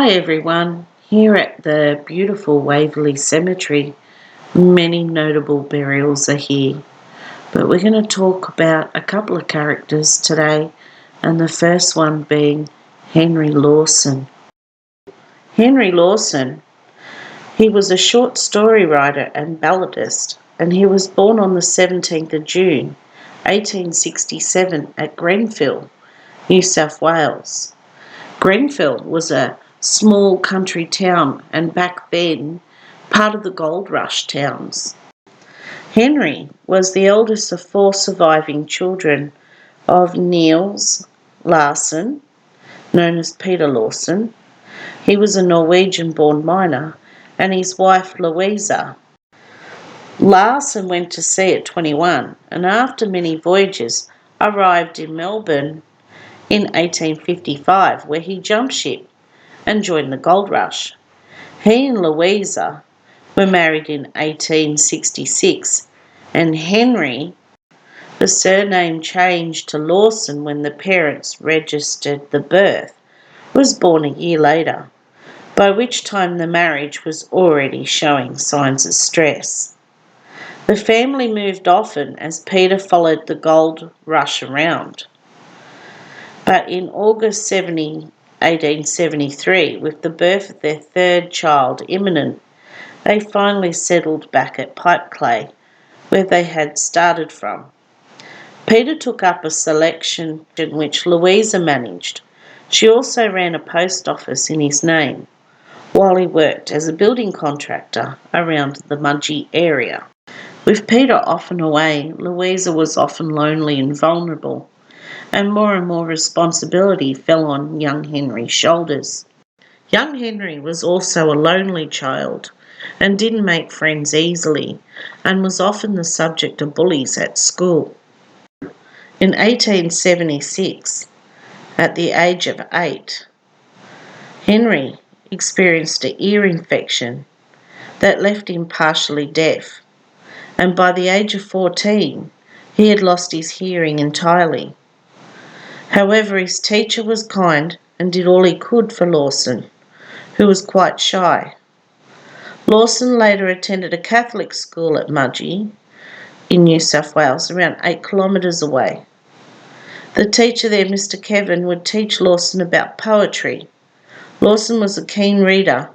Hi everyone, here at the beautiful Waverley Cemetery, many notable burials are here, but we're going to talk about a couple of characters today, and the first one being Henry Lawson. Henry Lawson, he was a short story writer and balladist, and he was born on the 17th of June, 1867 at Grenfell, New South Wales. Grenfell was a small country town and back then part of the gold rush towns. Henry was the eldest of four surviving children of Niels Larsen, known as Peter Lawson. He was a Norwegian-born miner, and his wife Louisa. Larsen went to sea at 21 and after many voyages arrived in Melbourne in 1855, where he jumped ship and joined the gold rush. He and Louisa were married in 1866, and Henry, the surname changed to Lawson when the parents registered the birth, was born a year later, by which time the marriage was already showing signs of stress. The family moved often as Peter followed the gold rush around. But in August 1873, with the birth of their third child imminent, they finally settled back at Pipeclay, where they had started from. Peter took up a selection which Louisa managed. She also ran a post office in his name, while he worked as a building contractor around the Mudgee area. With Peter often away, Louisa was often lonely and vulnerable, and more responsibility fell on young Henry's shoulders. Young Henry was also a lonely child and didn't make friends easily, and was often the subject of bullies at school. In 1876, at the age of 8, Henry experienced an ear infection that left him partially deaf, and by the age of 14, he had lost his hearing entirely. However, his teacher was kind and did all he could for Lawson, who was quite shy. Lawson later attended a Catholic school at Mudgee in New South Wales, around 8 kilometres away. The teacher there, Mr. Kevin, would teach Lawson about poetry. Lawson was a keen reader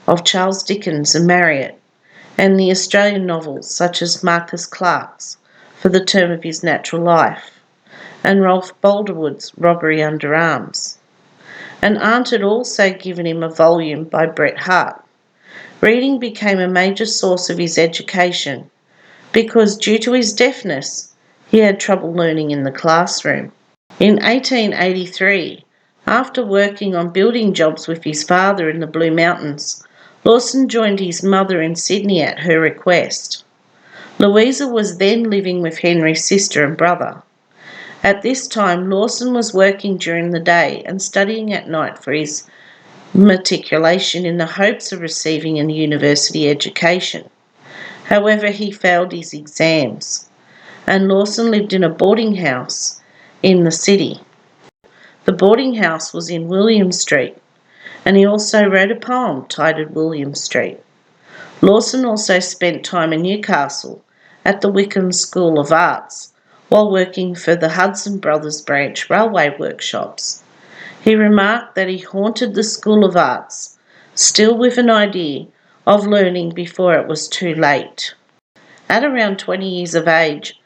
of Charles Dickens and Marryat, and the Australian novels such as Marcus Clarke's For the Term of His Natural Life, and Ralph Boulderwood's Robbery Under Arms. An aunt had also given him a volume by Bret Harte. Reading became a major source of his education because, due to his deafness, he had trouble learning in the classroom. In 1883, after working on building jobs with his father in the Blue Mountains, Lawson joined his mother in Sydney at her request. Louisa was then living with Henry's sister and brother. At this time, Lawson was working during the day and studying at night for his matriculation in the hopes of receiving a university education. However, he failed his exams, and Lawson lived in a boarding house in the city. The boarding house was in William Street, and he also wrote a poem titled William Street. Lawson also spent time in Newcastle at the Wickham School of Arts, while working for the Hudson Brothers Branch Railway Workshops. He remarked that he haunted the School of Arts, still with an idea of learning before it was too late. At around 20 years of age,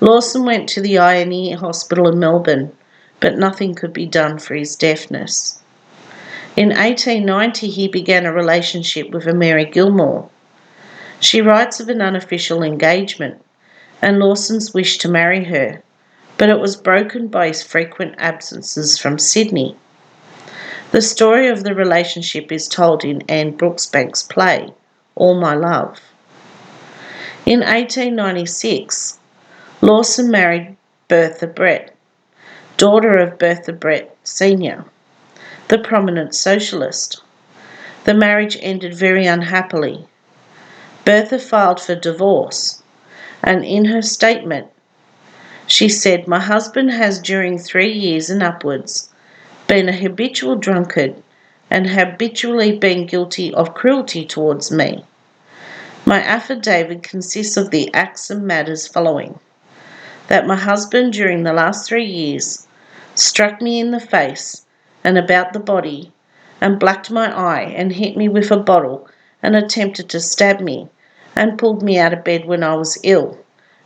Lawson went to the Eye and Ear Hospital in Melbourne, but nothing could be done for his deafness. In 1890, he began a relationship with a Mary Gilmore. She writes of an unofficial engagement and Lawson's wish to marry her, but it was broken by his frequent absences from Sydney. The story of the relationship is told in Anne Brooksbank's play, All My Love. In 1896, Lawson married Bertha Brett, daughter of Bertha Brett Sr., the prominent socialist. The marriage ended very unhappily. Bertha filed for divorce, and in her statement, she said, "My husband has during 3 years and upwards been a habitual drunkard and habitually been guilty of cruelty towards me. My affidavit consists of the acts and matters following: that my husband during the last 3 years struck me in the face and about the body, and blacked my eye and hit me with a bottle and attempted to stab me, and pulled me out of bed when I was ill,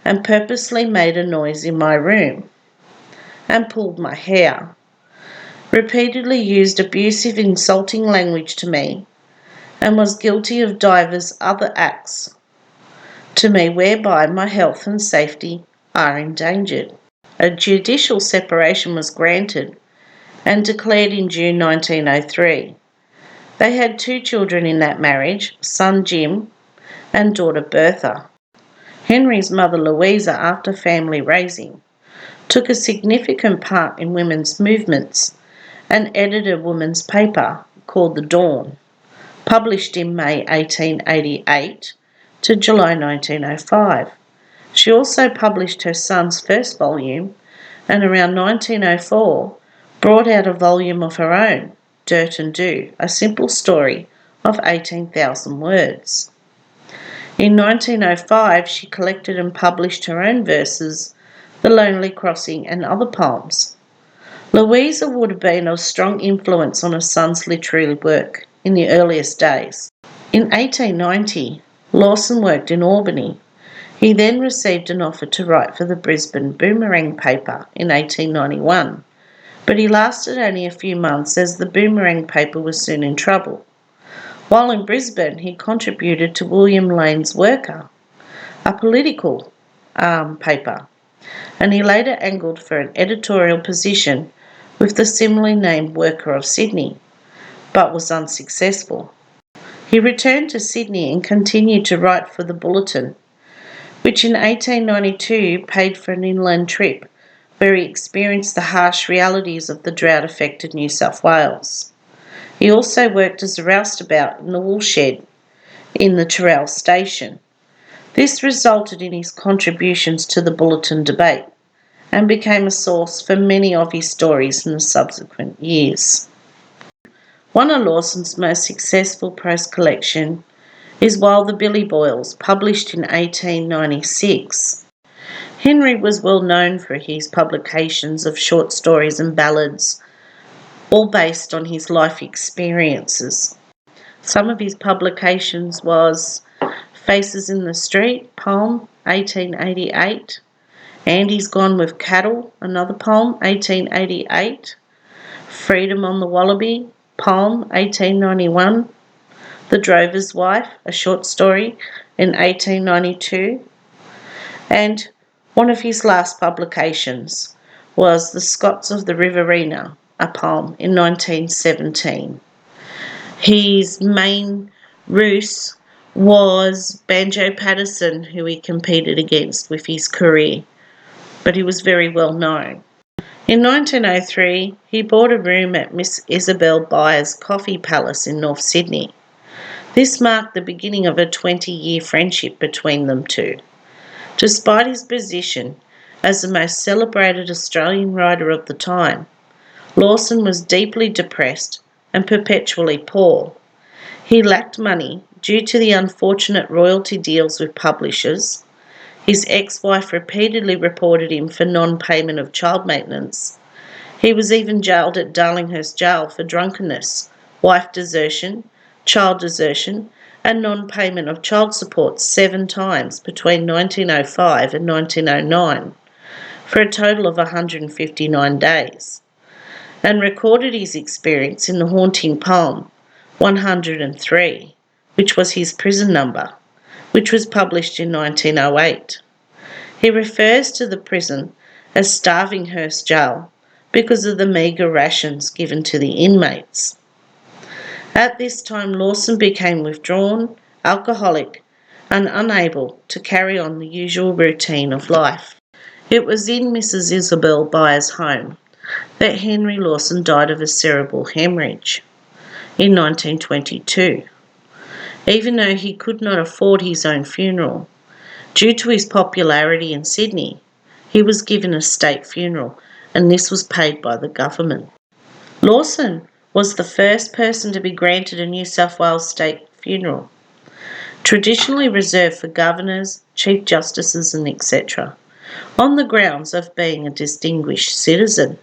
and purposely made a noise in my room, and pulled my hair, repeatedly used abusive, insulting language to me, and was guilty of divers other acts to me whereby my health and safety are endangered. A judicial separation was granted and declared in June 1903. They had 2 children in that marriage, son Jim and daughter Bertha. Henry's mother Louisa, after family raising, took a significant part in women's movements and edited a women's paper called The Dawn, published in May 1888 to July 1905. She also published her son's first volume, and around 1904 brought out a volume of her own, Dirt and Do, a simple story of 18,000 words. In 1905 she collected and published her own verses, The Lonely Crossing and other poems. Louisa would have been a strong influence on her son's literary work in the earliest days. In 1890, Lawson worked in Albany. He then received an offer to write for the Brisbane Boomerang paper in 1891, but he lasted only a few months as the Boomerang paper was soon in trouble. While in Brisbane, he contributed to William Lane's Worker, a political paper, and he later angled for an editorial position with the similarly named Worker of Sydney, but was unsuccessful. He returned to Sydney and continued to write for the Bulletin, which in 1892 paid for an inland trip where he experienced the harsh realities of the drought-affected New South Wales. He also worked as a roustabout in the woolshed in the Terrell station. This resulted in his contributions to the Bulletin debate and became a source for many of his stories in the subsequent years. One of Lawson's most successful prose collection is While the Billy Boils, published in 1896. Henry was well known for his publications of short stories and ballads, all based on his life experiences. Some of his publications was Faces in the Street, poem, 1888, Andy's Gone with Cattle, another poem, 1888, Freedom on the Wallaby, poem, 1891, The Drover's Wife, a short story, in 1892, and one of his last publications was The Scots of the Riverina, a poem, in 1917. His main ruse was Banjo Patterson, who he competed against with his career, but he was very well known. In 1903, he bought a room at Miss Isabel Byers' Coffee Palace in North Sydney. This marked the beginning of a 20-year friendship between them two. Despite his position as the most celebrated Australian writer of the time, Lawson was deeply depressed and perpetually poor. He lacked money due to the unfortunate royalty deals with publishers. His ex-wife repeatedly reported him for non-payment of child maintenance. He was even jailed at Darlinghurst Jail for drunkenness, wife desertion, child desertion, and non-payment of child support 7 times between 1905 and 1909, for a total of 159 days, and recorded his experience in the haunting poem 103, which was his prison number, which was published in 1908. He refers to the prison as Starvinghurst Jail because of the meagre rations given to the inmates. At this time, Lawson became withdrawn, alcoholic, and unable to carry on the usual routine of life. It was in Mrs. Isabel Byers' home that Henry Lawson died of a cerebral hemorrhage in 1922. Even though he could not afford his own funeral, due to his popularity in Sydney, he was given a state funeral, and this was paid by the government. Lawson was the first person to be granted a New South Wales state funeral, traditionally reserved for governors, chief justices and etc., on the grounds of being a distinguished citizen.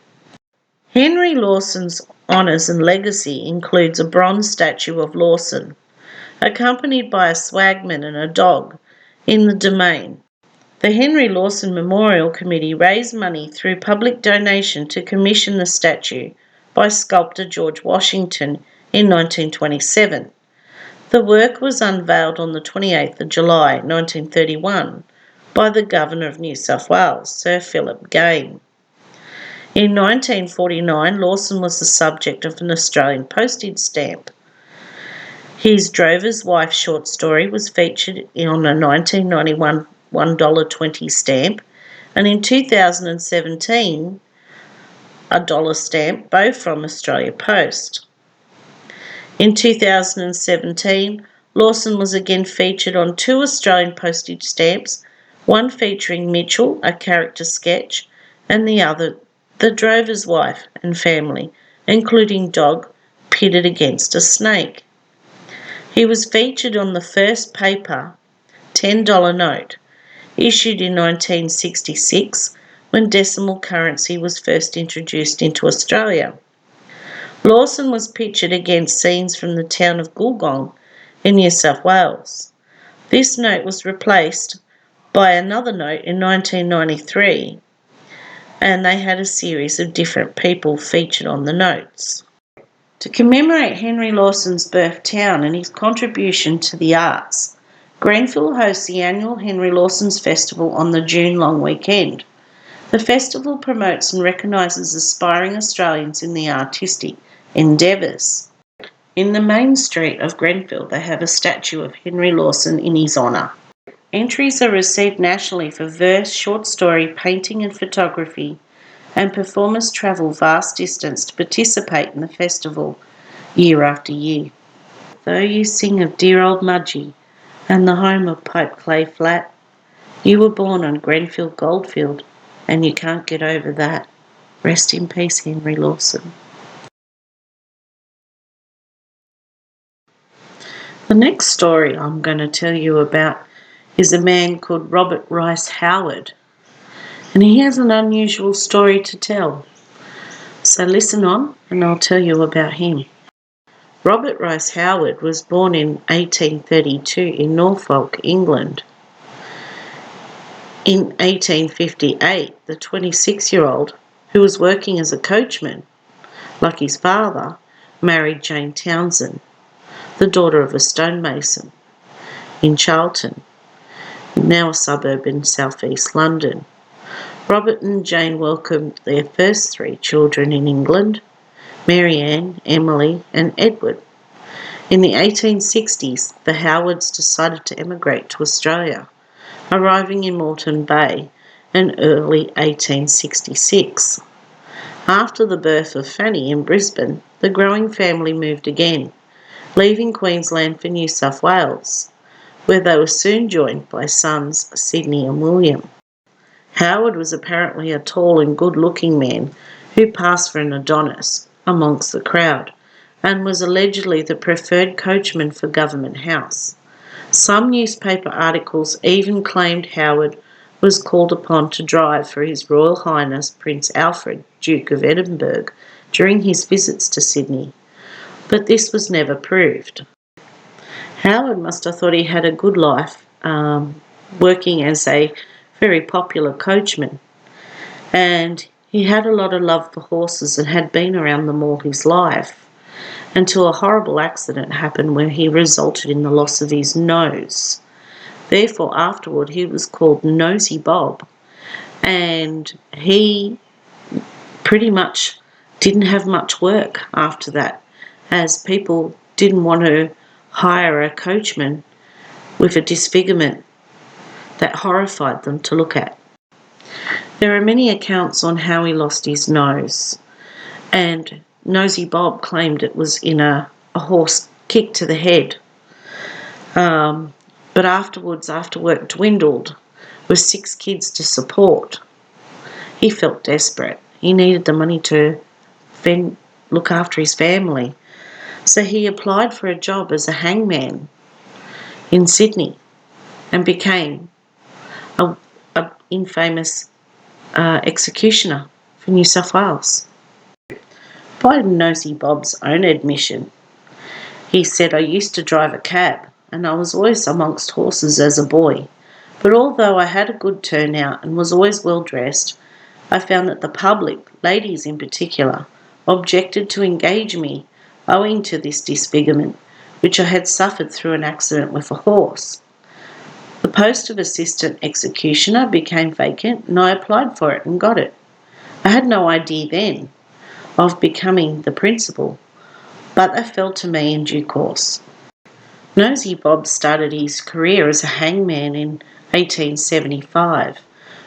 Henry Lawson's honours and legacy includes a bronze statue of Lawson, accompanied by a swagman and a dog, in the Domain. The Henry Lawson Memorial Committee raised money through public donation to commission the statue by sculptor George Washington in 1927. The work was unveiled on the 28th of July 1931 by the Governor of New South Wales, Sir Philip Game. In 1949, Lawson was the subject of an Australian postage stamp. His Drover's Wife short story was featured on a 1991 $1.20 stamp, and in 2017 a dollar stamp, both from Australia Post. In 2017, Lawson was again featured on two Australian postage stamps, one featuring Mitchell, a character sketch, and the other the drover's wife and family, including dog pitted against a snake. He was featured on the first paper $10 note, issued in 1966 when decimal currency was first introduced into Australia. Lawson was pictured against scenes from the town of Goodlooking in New South Wales. This note was replaced by another note in 1993, and they had a series of different people featured on the notes. To commemorate Henry Lawson's birth town and his contribution to the arts, Grenfell hosts the annual Henry Lawson's Festival on the June long weekend. The festival promotes and recognises aspiring Australians in the artistic endeavours. In the main street of Grenfell, they have a statue of Henry Lawson in his honour. Entries are received nationally for verse, short story, painting and photography, and performers travel vast distance to participate in the festival year after year. Though you sing of dear old Mudgee and the home of Pipe Clay Flat, you were born on Grenfell Goldfield, and you can't get over that. Rest in peace, Henry Lawson. The next story I'm going to tell you about is a man called Robert Rice Howard, and he has an unusual story to tell. So listen on and I'll tell you about him. Robert Rice Howard was born in 1832 in Norfolk, England. In 1858, the 26-year-old, who was working as a coachman, like his father, married Jane Townsend, the daughter of a stonemason, in Charlton, now a suburb in southeast London. Robert and Jane welcomed their first three children in England, Mary Ann, Emily and Edward. In the 1860s, the Howards decided to emigrate to Australia, arriving in Moreton Bay in early 1866. After the birth of Fanny in Brisbane, the growing family moved again, leaving Queensland for New South Wales, where they were soon joined by sons Sydney and William. Howard was apparently a tall and good-looking man who passed for an Adonis amongst the crowd, and was allegedly the preferred coachman for Government House. Some newspaper articles even claimed Howard was called upon to drive for His Royal Highness Prince Alfred, Duke of Edinburgh, during his visits to Sydney, but this was never proved. Howard must have thought he had a good life, working as a very popular coachman, and he had a lot of love for horses and had been around them all his life, until a horrible accident happened where he resulted in the loss of his nose. Therefore, afterward, he was called Nosy Bob, and he pretty much didn't have much work after that, as people didn't want to hire a coachman with a disfigurement that horrified them to look at. There are many accounts on how he lost his nose, and Nosy Bob claimed it was in a horse kick to the head. But afterwards, after work dwindled, with 6 kids to support, he felt desperate. He needed the money to fend look after his family. So he applied for a job as a hangman in Sydney and became a infamous executioner for New South Wales. By Nosy Bob's own admission, he said, "I used to drive a cab, and I was always amongst horses as a boy. But although I had a good turnout and was always well dressed, I found that the public, ladies in particular, objected to engage me owing to this disfigurement, which I had suffered through an accident with a horse. The post of assistant executioner became vacant, and I applied for it and got it. I had no idea then of becoming the principal, but that fell to me in due course." Nosy Bob started his career as a hangman in 1875,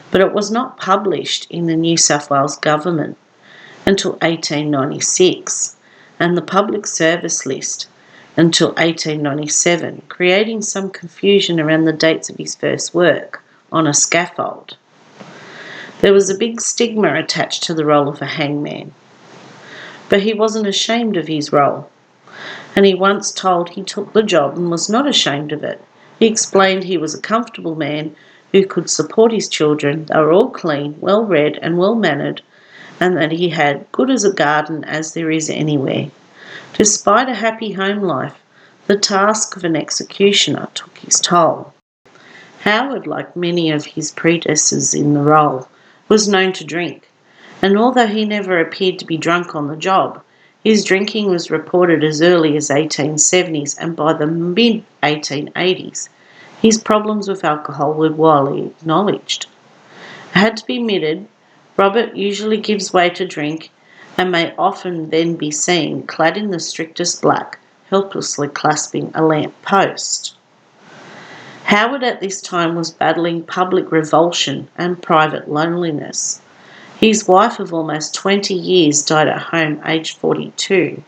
but it was not published in the New South Wales government until 1896 and the public service list until 1897, creating some confusion around the dates of his first work on a scaffold. There was a big stigma attached to the role of a hangman, but he wasn't ashamed of his role, and he once told he took the job and was not ashamed of it. He explained he was a comfortable man who could support his children. They were all clean, well-read and well-mannered, and that he had good as a garden as there is anywhere. Despite a happy home life, the task of an executioner took his toll. Howard, like many of his predecessors in the role, was known to drink, and although he never appeared to be drunk on the job, his drinking was reported as early as 1870s, and by the mid-1880s, his problems with alcohol were widely acknowledged. It had to be admitted, Robert usually gives way to drink and may often then be seen, clad in the strictest black, helplessly clasping a lamp post. Howard at this time was battling public revulsion and private loneliness. His wife of almost 20 years died at home aged 42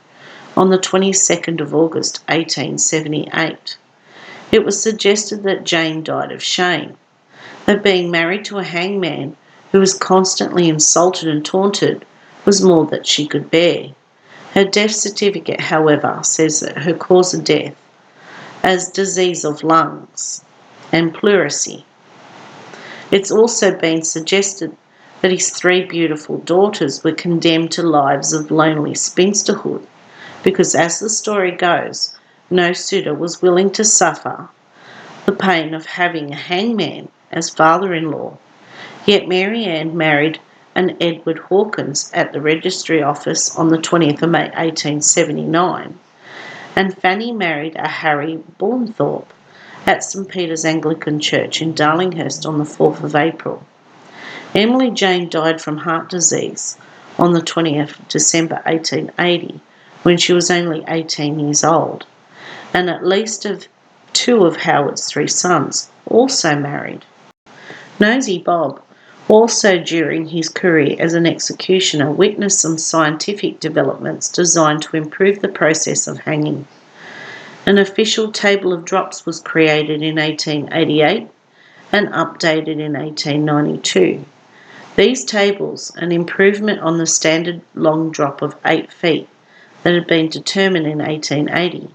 on the 22nd of August 1878. It was suggested that Jane died of shame, that being married to a hangman who was constantly insulted and taunted was more that she could bear. Her death certificate, however, says that her cause of death as disease of lungs and pleurisy. It's also been suggested that his 3 beautiful daughters were condemned to lives of lonely spinsterhood, because as the story goes, no suitor was willing to suffer the pain of having a hangman as father-in-law. Yet Mary Ann married an Edward Hawkins at the registry office on the 20th of May 1879, and Fanny married a Harry Bournethorpe at St Peter's Anglican Church in Darlinghurst on the 4th of April. Emily Jane died from heart disease on the 20th of December 1880 when she was only 18 years old, and at least 2 of Howard's 3 sons also married. Nosy Bob also during his career as an executioner witnessed some scientific developments designed to improve the process of hanging. An official table of drops was created in 1888 and updated in 1892. These tables, an improvement on the standard long drop of 8 feet that had been determined in 1880,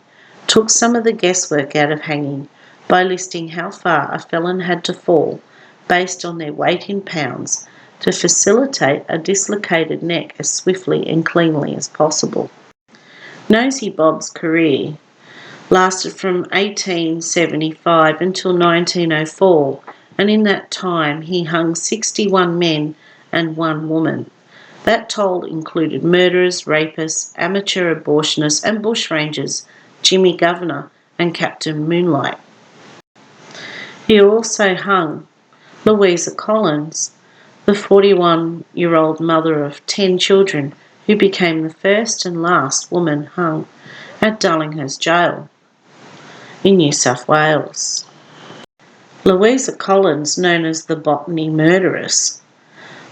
took some of the guesswork out of hanging by listing how far a felon had to fall based on their weight in pounds to facilitate a dislocated neck as swiftly and cleanly as possible. Nosy Bob's career lasted from 1875 until 1904, and in that time he hung 61 men and 1 woman. That toll included murderers, rapists, amateur abortionists and bushrangers, Jimmy Governor and Captain Moonlight. He also hung Louisa Collins, the 41-year-old mother of 10 children, who became the first and last woman hung at Darlinghurst Jail in New South Wales. Louisa Collins, known as the Botany Murderess,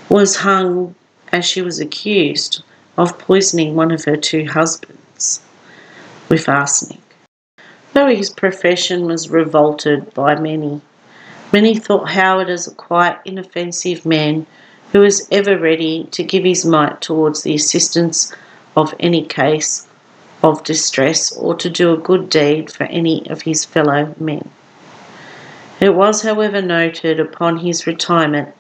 was hung as she was accused of poisoning one of her 2 husbands with arsenic. Though his profession was revolted by many thought Howard as a quiet, inoffensive man who was ever ready to give his might towards the assistance of any case of distress or to do a good deed for any of his fellow men. It was, however, noted upon his retirement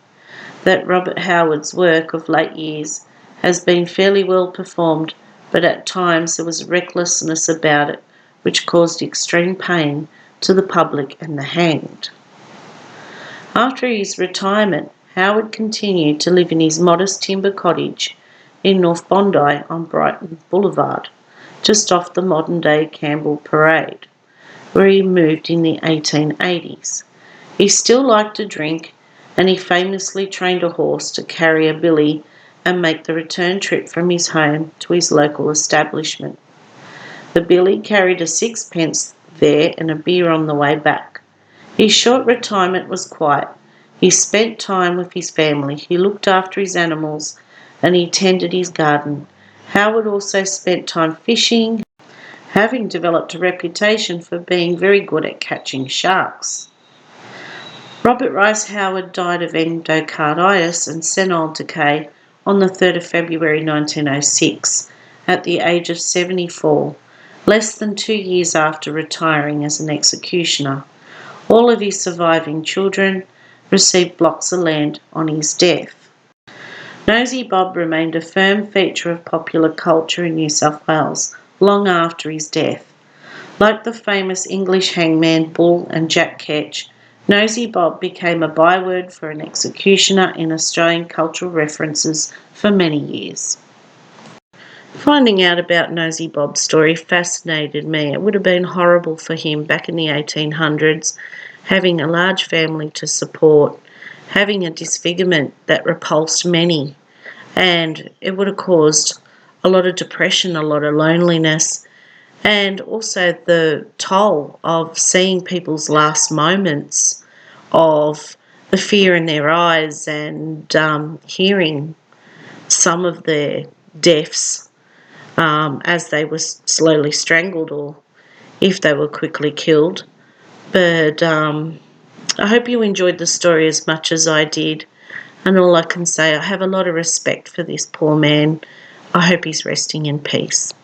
that Robert Howard's work of late years has been fairly well performed, but at times there was recklessness about it which caused extreme pain to the public and the hanged. After his retirement, Howard continued to live in his modest timber cottage in North Bondi on Brighton Boulevard, just off the modern-day Campbell Parade, where he moved in the 1880s. He still liked to drink, and he famously trained a horse to carry a billy and make the return trip from his home to his local establishment. The billy carried a sixpence there and a beer on the way back. His short retirement was quiet. He spent time with his family, he looked after his animals, and he tended his garden. Howard also spent time fishing, having developed a reputation for being very good at catching sharks. Robert Rice Howard died of endocarditis and senile decay on the 3rd of February 1906 at the age of 74, less than 2 years after retiring as an executioner. All of his surviving children received blocks of land on his death. Nosy Bob remained a firm feature of popular culture in New South Wales long after his death. Like the famous English hangman Bull and Jack Ketch, Nosy Bob became a byword for an executioner in Australian cultural references for many years. Finding out about Nosy Bob's story fascinated me. It would have been horrible for him back in the 1800s, having a large family to support, having a disfigurement that repulsed many, and it would have caused a lot of depression, a lot of loneliness, and also the toll of seeing people's last moments, of the fear in their eyes, and hearing some of their deaths as they were slowly strangled or if they were quickly killed. But I hope you enjoyed the story as much as I did, and all I can say, I have a lot of respect for this poor man. I hope he's resting in peace.